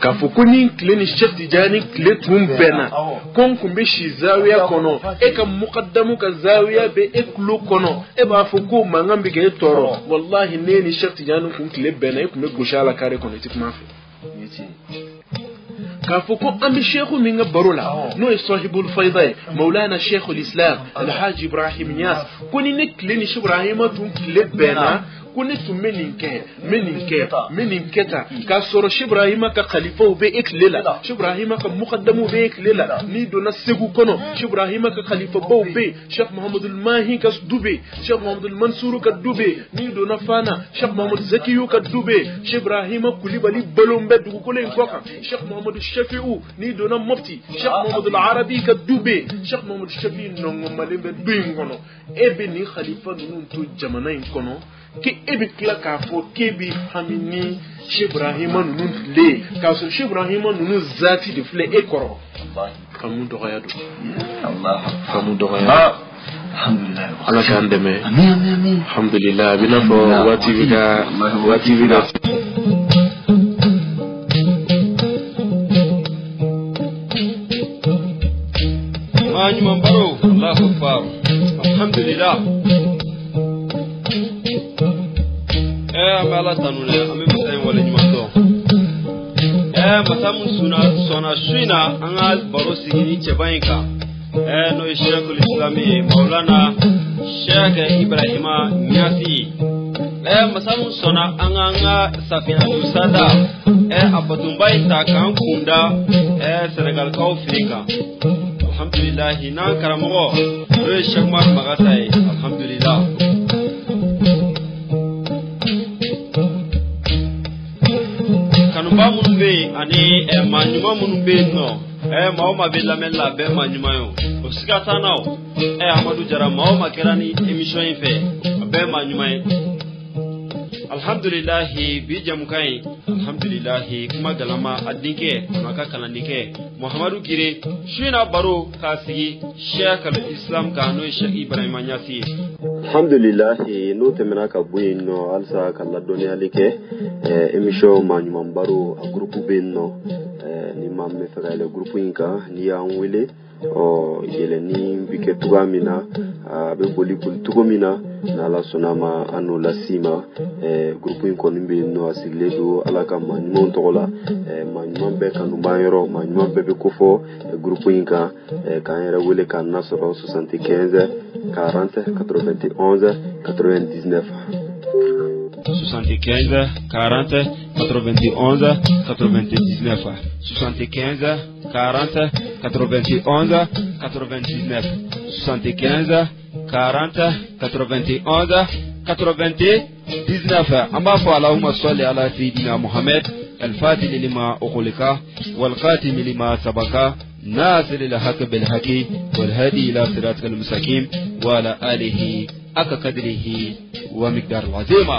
k'a fɔ ko ni tile ni Cheikh Tidiane tile tun bɛnna ko n kun bɛ si zawiya kɔnɔ e ka mukaddamu ka zawiya bɛ e tulo kɔnɔ e b'a fɔ ko mankan bɛ kɛ e tɔɔrɔ wallahi ne ni Cheikh Tidiane kun tile bɛnna e kun bɛ gosi a la kare kɔnɔ i tɛ kuma fɛ k'a fɔ ko an bɛ sheikhu min ka baro la n'o ye sahibul fayda ye Maulana Sheikhul Islam Alhaji Ibrahim Niass ko ni ne tile ni Cheikh Ibrahima tun tile bɛnna ko ne tun bɛ nin kɛ n bɛ nin kɛ tan k'a sɔrɔ Cheikh Ibrahima ka khalifaw bɛ e tile la Cheikh Ibrahima ka muqaddamu bɛ e tile la n'i donna Segu kɔnɔ Cheikh Ibrahima ka khalifabaw bɛ yen Cheikh Muhammadul Mahi ka du bɛ yen Cheikh Muhammadul Mansur ka du bɛ yen n'i donna Fana Cheikh Muhammad Zakiyu ka du bɛ yen Cheikh Ibrahima Kulibali balon bɛ dugukolo in kɔ kan Cheikh Muhammad Shafi'u n'i donna Mopti Cheikh Muhammadul Arabi ka du bɛ yen Cheikh Muhammad Shafi'u nɔngɔmalen bɛ du in kɔnɔ e bɛ nin khalifa ninnu to jamana in kɔnɔ ke e bɛ tila k'a fɔ k'e bɛ hami ni Cheikh Ibrahima ninnu tile k'a sɔrɔ Cheikh Ibrahima ninnu zati de filɛ e kɔrɔ famu dɔgɔya don Allah famu dɔgɔya alhamdulillah ala k'an dɛmɛ amin alhamdulillah a bɛ n'a fɔ waati bɛ ka maa ɲuman baro Allahu akbar alhamdulillah an bɛ ala tanu dɛ an bɛ masa in wale ɲuman dɔn masa mun sɔnna su in na an ka baro sigi ni cɛba in kan n'o ye Sheikhul Islam ye Maulana Sheikh Ibrahima Niasse masa mun sɔnna an ka Safinatou Sada a batunba in ta k'an kunda Senegalikaw fili kan alhamdulillah n'an karamɔgɔ n'o ye Sheikh Umar Magata ye alhamdulillah kanuba minnu bɛ yen ani maa ɲuman minnu bɛ yen nɔ maa o maa bɛ lamɛnni la a bɛɛ maa ɲuman ye o siga t'an na o Amadu Jara maa o maa kɛra ni émission in fɛ a bɛɛ maa ɲuman ye alhamdulillah bi jamukan in alhamdulillah kuma galama a denkɛ a n'a ka kalandenkɛ Muhamadu Gire su in na baro k'a sigi Sheikhul Islam kan n'o ye Sheikh Ibrahima Niasse ye alhamdulillah n'o tɛmɛna ka bɔ yen nɔ halisa ka ladɔnniyali kɛ émission maa ɲuman baro a groupe bɛ yen nɔ ni maa min bɛ fɛ ka yɛlɛ groupe in kan n'i y'an wele yɛlɛnni bɛ kɛ cogoya min na a bɛ boli cogo min na n'ala sɔnna ma an n'o las'i ma groupe in kɔni bɛ yen nɔ a sigilen don ala ka maa ɲumanw tɔgɔ la maa ɲuman bɛɛ kanu b'an yɔrɔ maa ɲuman bɛɛ bɛ kofɔ groupe in kan k'an yɛrɛ wele k'an nasɔrɔ 75 40 91 99 75 40 91 99 75 40 91 99 75 40 91 99 an b'a fɔ Allahumma salli ala sayyidina Muhammad al-Fatih lima ughliqa wal khatim lima sabaqa ناصر الحق بالحق والهادي إلى صراطك المستقيم وعلى آله حق قدره ومقدار العظيم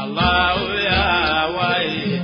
الله يا ويل